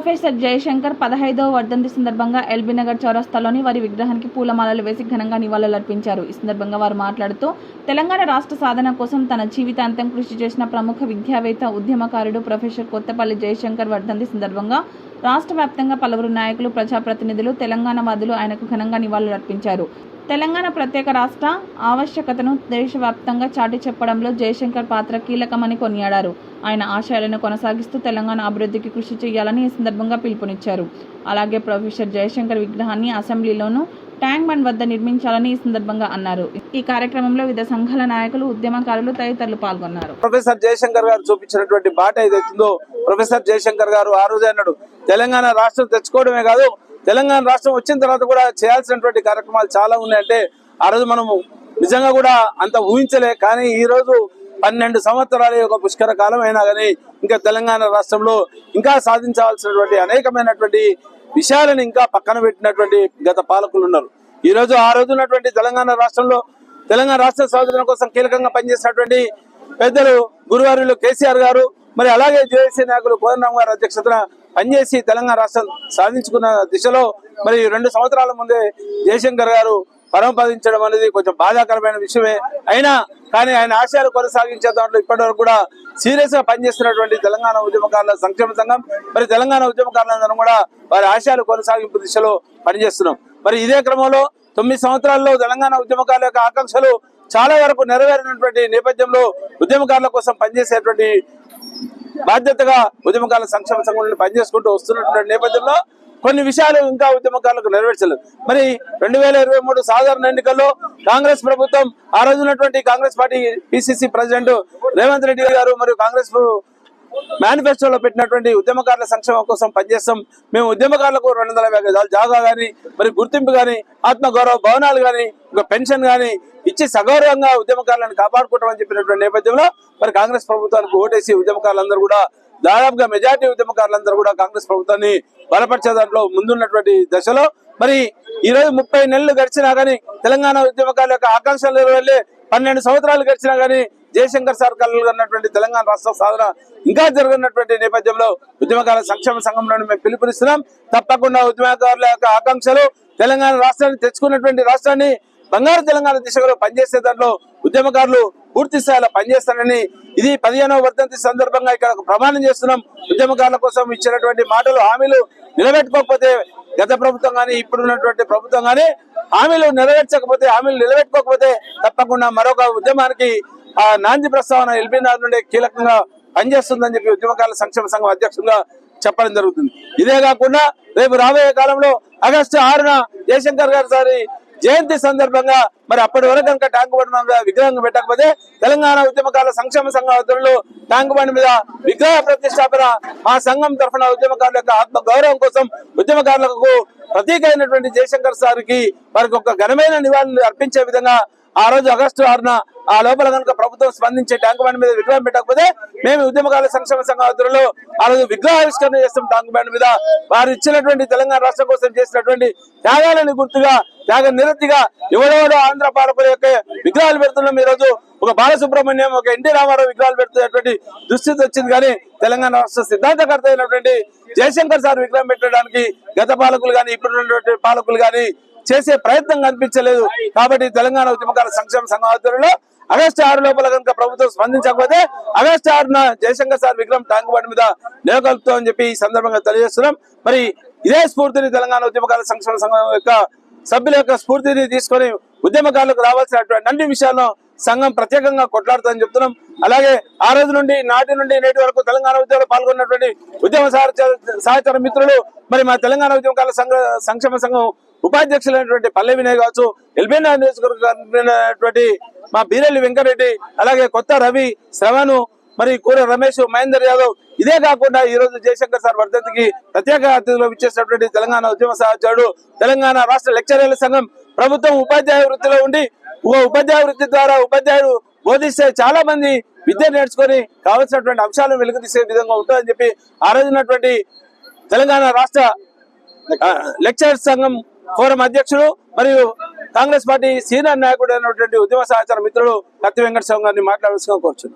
Professor Jayashankar 15వ వర్ధంతి సందర్భంగా ఎల్బీ నగర్ చౌరస్తాలోని వారి విగ్రహానికి పూలమాలలు వేసి ఘనంగా నివాళులర్పించారు. ఈ సందర్భంగా వారు మాట్లాడుతూ తెలంగాణ రాష్ట్ర సాధన కోసం తన జీవితాంతం కృషి చేసిన ప్రముఖ విద్యావేత్త, ఉద్యమకారుడు ప్రొఫెసర్ కొత్తపల్లి జయశంకర్ వర్ధంతి సందర్భంగా రాష్ట్ర వ్యాప్తంగా పలువురు నాయకులు, ప్రజాప్రతినిధులు, తెలంగాణ వాదులు ఆయనకు ఘనంగా నివాళులర్పించారు. తెలంగాణ ప్రత్యేక రాష్ట్ర ఆవశ్యకతను దేశవ్యాప్తంగా చాటి చెప్పడంలో జయశంకర్ పాత్ర కీలకమని కొనియాడారు. ఆయన ఆశయాలను కొనసాగిస్తూ తెలంగాణ అభివృద్ధికి కృషి చేయాలని ఈ సందర్భంగా పిలుపునిచ్చారు. అలాగే ప్రొఫెసర్ జయశంకర్ విగ్రహాన్ని అసెంబ్లీలోనూ ట్యాంక్ బండ్ వద్ద నిర్మించాలని ఈ సందర్భంగా అన్నారు. ఈ కార్యక్రమంలో వివిధ సంఘాల నాయకులు, ఉద్యమకారులు తదితరులు పాల్గొన్నారు. ప్రొఫెసర్ జయశంకర్ గారు చూపించినటువంటి బాట ఏదైతుందో, ప్రొఫెసర్ జయశంకర్ గారు ఆ రోజే అన్నాడు, తెలంగాణ రాష్ట్రం తెచ్చుకోవడమే కాదు, తెలంగాణ రాష్ట్రం వచ్చిన తర్వాత కూడా చేయాల్సినటువంటి కార్యక్రమాలు చాలా ఉన్నాయంటే ఆ రోజు మనము నిజంగా కూడా అంత ఊహించలే. కానీ ఈ రోజు 12 సంవత్సరాల యొక్క పుష్కర కాలం అయినా కానీ ఇంకా తెలంగాణ రాష్ట్రంలో ఇంకా సాధించాల్సినటువంటి అనేకమైనటువంటి విషయాలను ఇంకా పక్కన పెట్టినటువంటి గత పాలకులు ఉన్నారు. ఈ రోజు ఆ రోజు ఉన్నటువంటి తెలంగాణ రాష్ట్రంలో తెలంగాణ రాష్ట్ర సాధన కోసం కీలకంగా పనిచేసినటువంటి పెద్దలు గురువారులు కేసీఆర్ గారు, మరి అలాగే జేఏసీ నాయకులు కోదండరామ్ గారి అధ్యక్షతన పనిచేసి తెలంగాణ రాష్ట్రం సాధించుకున్న దిశలో మరి 2 సంవత్సరాల ముందే జయశంకర్ గారు పరమపదించడం అనేది కొంచెం బాధాకరమైన విషయమే. అయినా కానీ ఆయన ఆశయాలు కొనసాగించే దాంట్లో ఇప్పటి వరకు కూడా సీరియస్ గా పనిచేస్తున్నటువంటి తెలంగాణ ఉద్యమకారుల సంక్షేమ సంఘం, మరి తెలంగాణ ఉద్యమకారులందరం కూడా వారి ఆశయాలు కొనసాగింపు దిశలో పనిచేస్తున్నాం. మరి ఇదే క్రమంలో 9 సంవత్సరాల్లో తెలంగాణ ఉద్యమకారుల యొక్క ఆకాంక్షలు చాలా వరకు నెరవేరినటువంటి నేపథ్యంలో ఉద్యమకారుల కోసం పనిచేసేటువంటి బాధ్యతగా ఉద్యమకారుల సంక్షేమ సంఘంలో పనిచేసుకుంటూ వస్తున్నటువంటి నేపథ్యంలో కొన్ని విషయాలు ఇంకా ఉద్యమకారులకు నెరవేర్చలేదు. మరి 2023 సాధారణ ఎన్నికల్లో కాంగ్రెస్ ప్రభుత్వం, ఆ రోజున్నటువంటి Congress party PCC president Revanth Reddy garu మరియు కాంగ్రెస్ మేనిఫెస్టోలో పెట్టినటువంటి ఉద్యమకారుల సంక్షేమం కోసం పనిచేస్తాం, మేము ఉద్యమకారులకు 250 గజాల జాగా కానీ, మరి గుర్తింపు కానీ, ఆత్మగౌరవ భవనాలు కానీ, ఒక పెన్షన్ కానీ ఇచ్చి సగౌరవంగా ఉద్యమకారులను కాపాడుకుంటామని చెప్పినటువంటి నేపథ్యంలో మరి కాంగ్రెస్ ప్రభుత్వానికి ఓటేసి ఉద్యమకారులందరూ కూడా దాదాపుగా మెజార్టీ ఉద్యమకారులందరూ కూడా కాంగ్రెస్ ప్రభుత్వాన్ని బలపరిచే దాంట్లో ముందున్నటువంటి దశలో మరి ఈ రోజు 30 నెలలు గడిచినా గానీ తెలంగాణ ఉద్యమకారుల యొక్క ఆకాంక్షలు నెరవేర్లే 12 సంవత్సరాలు గడిచినా గానీ జయశంకర్ సార్ కలుగున్నటువంటి తెలంగాణ రాష్ట్ర సాధన ఇంకా జరుగుతున్నటువంటి నేపథ్యంలో ఉద్యమకారుల సంక్షేమ సంఘంలో మేము పిలుపునిస్తున్నాం. తప్పకుండా ఉద్యమకారుల యొక్క ఆకాంక్షలు తెలంగాణ రాష్ట్రాన్ని తెచ్చుకున్నటువంటి రాష్ట్రాన్ని బంగారు తెలంగాణ దిశలో పనిచేసే దాంట్లో ఉద్యమకారులు పూర్తి స్థాయిలో పనిచేస్తానని ఇది 15వ వర్ధంతి సందర్భంగా ఇక్కడ ప్రమాణం చేస్తున్నాం. ఉద్యమకారుల కోసం ఇచ్చినటువంటి మాటలు, హామీలు నిలబెట్టుకోకపోతే గత ప్రభుత్వం కానీ ఇప్పుడున్నటువంటి ప్రభుత్వం కానీ హామీలు నిలబెట్టుకోకపోతే తప్పకుండా మరొక ఉద్యమానికి ఆ నాంది ప్రస్తావన ఎల్బీ నగర్ నుండి కీలకంగా పనిచేస్తుందని చెప్పి ఉద్యమకారుల సంక్షేమ సంఘం అధ్యక్షులుగా చెప్పడం జరుగుతుంది. ఇదే కాకుండా రేపు రాబోయే కాలంలో ఆగస్టు 6న జయశంకర్ గారి సారి జయంతి సందర్భంగా మరి అప్పటి వరకు కనుక ట్యాంక్ బండ్ మీద విగ్రహం పెట్టకపోతే తెలంగాణ ఉద్యమకారుల సంక్షేమ సంఘ ఆధ్వర్యంలో ట్యాంక్ బండ్ మీద విగ్రహ ప్రతిష్టాపన మా సంఘం తరఫున ఉద్యమకారుల యొక్క ఆత్మ గౌరవం కోసం ఉద్యమకారులకు ప్రతీక అయినటువంటి జయశంకర్ సార్కి వారికి ఒక ఘనమైన నివాళులు అర్పించే విధంగా ఆ రోజు ఆగస్టు 6న ఆ లోపల కనుక ప్రభుత్వం స్పందించే ట్యాంక్ బండ్ మీద విగ్రహం పెట్టకపోతే మేము ఉద్యమకారుల సంక్షేమ సంఘ ఆధ్వర్యంలో ఆ రోజు విగ్రహావిష్కరణ చేస్తాం. ట్యాంక్ బండ్ మీద వారు ఇచ్చినటువంటి తెలంగాణ రాష్ట్రం కోసం చేసినటువంటి త్యాగాలను గుర్తుగా, త్యాగ నిరతిగా ఎవరెవరో ఆంధ్ర పాలకుల యొక్క విగ్రహాలు పెడుతున్నాం. ఈ రోజు ఒక బాలసుబ్రహ్మణ్యం, ఒక ఎన్టీ రామారావు విగ్రహాలు పెడుతున్నటువంటి దుస్థితి వచ్చింది. కానీ తెలంగాణ రాష్ట్ర సిద్ధాంతకర్త అయినటువంటి జయశంకర్ సార్ విగ్రహం పెట్టడానికి గత పాలకులు కానీ ఇప్పుడున్నటువంటి పాలకులు కానీ చేసే ప్రయత్నం కనిపించలేదు. కాబట్టి తెలంగాణ ఉద్యమకారుల సంక్షేమ సంఘం ఆధ్వర్యంలో ఆగస్టు 6 లోపల కనుక ప్రభుత్వం స్పందించకపోతే ఆగస్టు 6న జయశంకర్ సార్ విగ్రహం ట్యాంక్ బండ్ మీద నెలకొల్పుతామని చెప్పి ఈ సందర్భంగా తెలియజేస్తున్నాం. మరి ఇదే స్ఫూర్తిని తెలంగాణ ఉద్యమకారుల సంక్షేమ సంఘం యొక్క సభ్యుల యొక్క స్ఫూర్తిని తీసుకొని ఉద్యమకారులకు రావాల్సినటువంటి అన్ని విషయాల్లో సంఘం ప్రత్యేకంగా కొట్లాడుతుందని చెప్తున్నాం. అలాగే ఆ రోజు నుండి నాటి నుండి నేటి వరకు తెలంగాణ ఉద్యమంలో పాల్గొన్నటువంటి ఉద్యమ సహచర మిత్రులు, మరి మా తెలంగాణ ఉద్యమకారుల సంక్షేమ సంఘం ఉపాధ్యక్షులైనటువంటి పల్లె వినయ్ కావచ్చు, ఎల్బీ నగర్ నియోజకవర్గమైనటువంటి మా బీరెల్లి వెంకరెడ్డి, అలాగే కొత్త రవి, శ్రవణు, మరి కూర రమేష్, మహేందర్ యాదవ్, ఇదే కాకుండా ఈ రోజు జయశంకర్ సార్ వర్ధంతికి ప్రత్యేక అతిథులు ఇచ్చేసినటువంటి తెలంగాణ ఉద్యమ సహచరుడు, తెలంగాణ రాష్ట్ర లెక్చరర్ల సంఘం ప్రభుత్వం ఉపాధ్యాయ వృత్తిలో ఉండి ఉపాధ్యాయ వృత్తి ద్వారా ఉపాధ్యాయులు బోధిస్తే చాలా మంది విద్య నేర్చుకొని కావాల్సినటువంటి అంశాలను వెలుగుతీసే విధంగా ఉంటుందని చెప్పి ఆ రోజున్నటువంటి తెలంగాణ రాష్ట్ర లెక్చరర్స్ సంఘం ఫోరం అధ్యక్షుడు మరియు కాంగ్రెస్ పార్టీ సీనియర్ నాయకుడు అయినటువంటి ఉద్యమ సహచర మిత్రుడు కత్తి వెంకట స్వామి గారిని మాట్లాడాల్సిందిగా కోరుచున్నాను.